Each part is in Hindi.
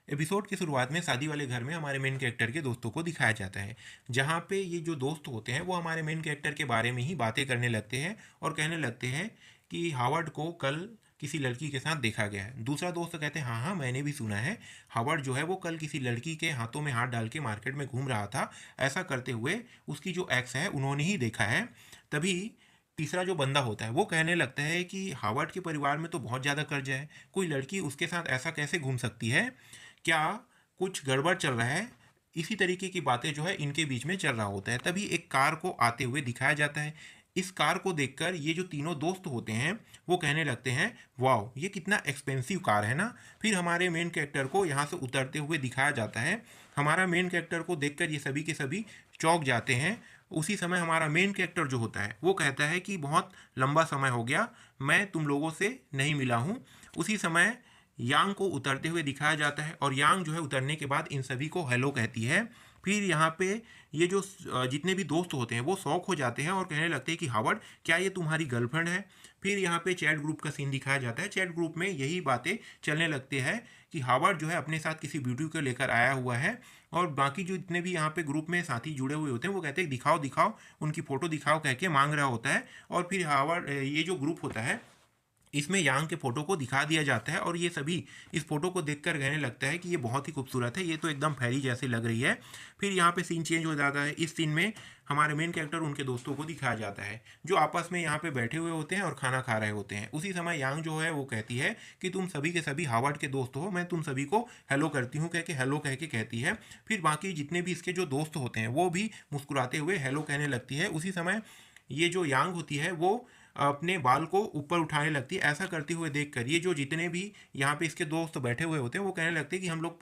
एपिसोड की शुरुआत में शादी वाले घर में हमारे मेन कैरेक्टर के दोस्तों को दिखाया जाता है, जहाँ पे ये जो दोस्त होते हैं वो हमारे मेन कैरेक्टर के बारे में ही बातें करने लगते हैं और कहने लगते हैं कि हावर्ड को कल किसी लड़की के साथ देखा गया है। दूसरा दोस्त कहते हैं हाँ हाँ मैंने भी सुना है, हावर्ड जो है वो कल किसी लड़की के हाथों में हाथ डाल के मार्केट में घूम रहा था, ऐसा करते हुए उसकी जो एक्स है उन्होंने ही देखा है। तभी तीसरा जो बंदा होता है वो कहने लगता है कि हावर्ड के परिवार में तो बहुत ज़्यादा कर्जा है, कोई लड़की उसके साथ ऐसा कैसे घूम सकती है, क्या कुछ गड़बड़ चल रहा है। इसी तरीके की बातें जो है इनके बीच में चल रहा होता है। तभी एक कार को आते हुए दिखाया जाता है। इस कार को देखकर ये जो तीनों दोस्त होते हैं वो कहने लगते हैं वाओ ये कितना एक्सपेंसिव कार है ना। फिर हमारे मेन कैरेक्टर को यहाँ से उतरते हुए दिखाया जाता है। हमारा मेन कैरेक्टर को देखकर ये सभी के सभी चौंक जाते हैं। उसी समय हमारा मेन कैरेक्टर जो होता है वो कहता है कि बहुत लंबा समय हो गया, मैं तुम लोगों से नहीं मिला हूँ। उसी समय यांग को उतरते हुए दिखाया जाता है और यांग जो है उतरने के बाद इन सभी को हेलो कहती है। फिर यहाँ पे ये जो जितने भी दोस्त होते हैं वो शौक हो जाते हैं और कहने लगते हैं कि हावर्ड क्या ये तुम्हारी गर्लफ्रेंड है। फिर यहाँ पे चैट ग्रुप का सीन दिखाया जाता है। चैट ग्रुप में यही बातें चलने लगते हैं कि हावर्ड जो है अपने साथ किसी ब्यूटी को लेकर आया हुआ है और बाकी जो जितने भी यहाँ पे ग्रुप में साथी जुड़े हुए होते हैं वो कहते हैं दिखाओ दिखाओ, उनकी फ़ोटो दिखाओ कह के मांग रहा होता है। और फिर हावर्ड ये जो ग्रुप होता है इसमें यांग के फ़ोटो को दिखा दिया जाता है और ये सभी इस फ़ोटो को देखकर कहने लगता है कि ये बहुत ही खूबसूरत है, ये तो एकदम फैरी जैसी लग रही है। फिर यहाँ पे सीन चेंज हो जाता है। इस सीन में हमारे मेन कैरेक्टर उनके दोस्तों को दिखाया जाता है जो आपस में यहाँ पे बैठे हुए होते हैं और खाना खा रहे होते हैं। उसी समय यांग जो है वो कहती है कि तुम सभी के सभी हावर्ड के दोस्त हो, मैं तुम सभी को हेलो करती हूँ कह के हेलो कह के कहती है। फिर बाकी जितने भी इसके जो दोस्त होते हैं वो भी मुस्कुराते हुए हेलो कहने लगती है। उसी समय ये जो यांग होती है वो अपने बाल को ऊपर उठाने लगती है। ऐसा करते हुए देखकर ये जो जितने भी यहाँ पे इसके दोस्त बैठे हुए होते हैं वो कहने लगते हैं कि हम लोग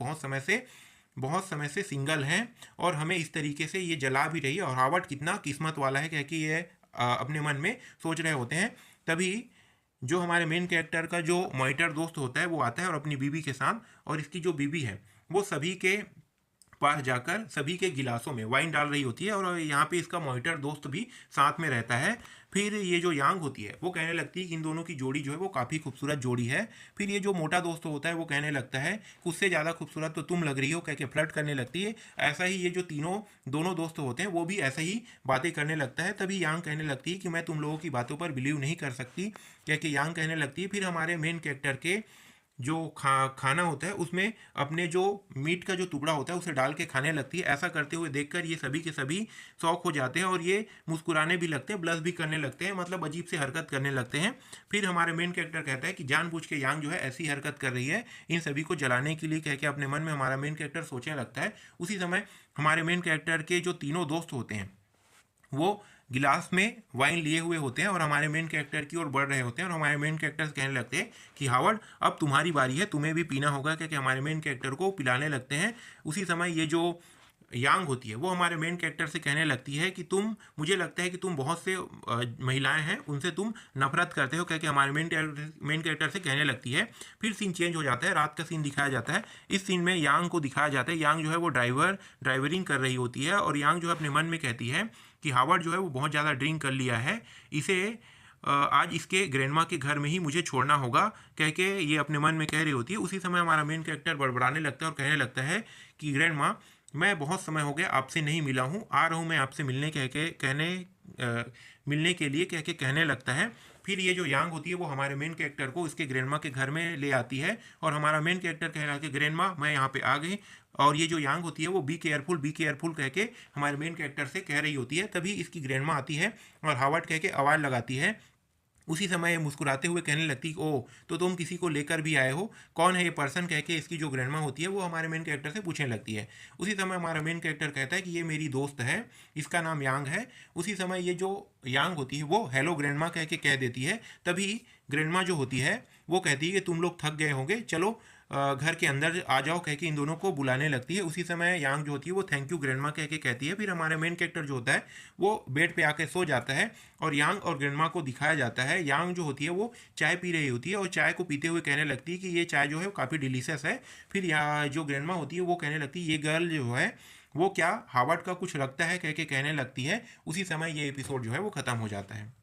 बहुत समय से सिंगल हैं और हमें इस तरीके से ये जला भी रही है और हावर्ड कितना किस्मत वाला है कह के ये अपने मन में सोच रहे होते हैं। तभी जो हमारे मेन कैरेक्टर का जो मॉनिटर दोस्त होता है वो आता है और अपनी बीवी के साथ, और इसकी जो बीवी है वो सभी के पास जाकर सभी के गिलासों में वाइन डाल रही होती है और यहाँ पे इसका मॉनिटर दोस्त भी साथ में रहता है। फिर ये जो यांग होती है वो कहने लगती है कि इन दोनों की जोड़ी जो है वो काफ़ी खूबसूरत जोड़ी है। फिर ये जो मोटा दोस्त होता है वो कहने लगता है कि उससे ज़्यादा खूबसूरत तो तुम लग रही हो कह के फ्लर्ट करने लगती है। ऐसा ही ये जो दोनों दोस्त होते हैं वो भी ऐसे ही बातें करने लगता है। तभी यांग कहने लगती है कि मैं तुम लोगों की बातों पर बिलीव नहीं कर सकती कह के यांग कहने लगती है। फिर हमारे मेन कैरेक्टर के जो खाना होता है उसमें अपने जो मीट का जो टुकड़ा होता है उसे डाल के खाने लगती है। ऐसा करते हुए देखकर ये सभी के सभी शौक हो जाते हैं और ये मुस्कुराने भी लगते हैं, ब्लश भी करने लगते हैं, मतलब अजीब से हरकत करने लगते हैं। फिर हमारे मेन कैरेक्टर कहता है कि जानबूझ के यांग जो है ऐसी हरकत कर रही है इन सभी को जलाने के लिए कह के अपने मन में हमारा मेन कैरेक्टर सोचने लगता है। उसी समय हमारे मेन कैरेक्टर के जो तीनों दोस्त होते हैं वो गिलास में वाइन लिए हुए होते हैं और हमारे मेन कैरेक्टर की ओर बढ़ रहे होते हैं और हमारे मेन कैरेक्टर कहने लगते हैं कि हावर्ड अब तुम्हारी बारी है, तुम्हें भी पीना होगा, क्योंकि हमारे मेन कैरेक्टर को पिलाने लगते हैं। उसी समय ये जो यांग होती है वो हमारे मेन कैरेक्टर से कहने लगती है कि मुझे लगता है कि तुम बहुत से महिलाएं हैं उनसे तुम नफरत करते हो, क्योंकि हमारे मेन कैरेक्टर से कहने लगती है। फिर सीन चेंज हो जाता है, रात का सीन दिखाया जाता है। इस सीन में यांग को दिखाया जाता है। यांग जो है वो ड्राइवरिंग कर रही होती है और यांग जो है अपने मन में कहती है कि हावर्ड जो है वो बहुत ज़्यादा ड्रिंक कर लिया है, इसे आज इसके ग्रैंडमा के घर में ही मुझे छोड़ना होगा कह के ये अपने मन में कह रही होती है। उसी समय हमारा मेन कैरेक्टर बड़बड़ाने लगता है और कहने लगता है कि ग्रैंडमा मैं बहुत समय हो गया आपसे नहीं मिला हूँ, आ रहा हूँ मैं आपसे मिलने के लिए कह के कहने लगता है। फिर ये जो यांग होती है वो हमारे मेन कैरेक्टर को इसके ग्रैंडमा के घर में ले आती है और हमारा मेन कैरेक्टर कह रहा है कि ग्रैंडमा मैं यहाँ पे आ गई, और ये जो यांग होती है वो बी केयरफुल कह के हमारे मेन कैरेक्टर से कह रही होती है। तभी इसकी ग्रैंडमा आती है और हावर्ड कह के आवाज़ लगाती है। उसी समय ये मुस्कुराते हुए कहने लगती ओ तो तुम किसी को लेकर भी आए हो, कौन है ये पर्सन कह के इसकी जो ग्रैंडमा होती है वो हमारे मेन कैरेक्टर से पूछने लगती है। उसी समय हमारा मेन कैरेक्टर कहता है कि ये मेरी दोस्त है, इसका नाम यांग है। उसी समय ये जो यांग होती है वो हेलो ग्रैंडमा कह के कह देती है। तभी ग्रैंडमा जो होती है वो कहती है कि तुम लोग थक गए होंगे, चलो घर के अंदर आ जाओ कह के इन दोनों को बुलाने लगती है। उसी समय यांग जो होती है वो थैंक यू ग्रैंडमा कह के कहती है। फिर हमारे मेन कैरेक्टर जो होता है वो बेड पे आके सो जाता है और यांग और ग्रैंडमा को दिखाया जाता है। यांग जो होती है वो चाय पी रही होती है और चाय को पीते हुए कहने लगती है कि ये चाय जो है वो काफ़ी डिलीशियस है। फिर जो ग्रैंडमा होती है वो कहने लगती है ये गर्ल जो है वो क्या हावर्ड का कुछ लगता है कह के कहने लगती है। उसी समय ये एपिसोड जो है वो ख़त्म हो जाता है।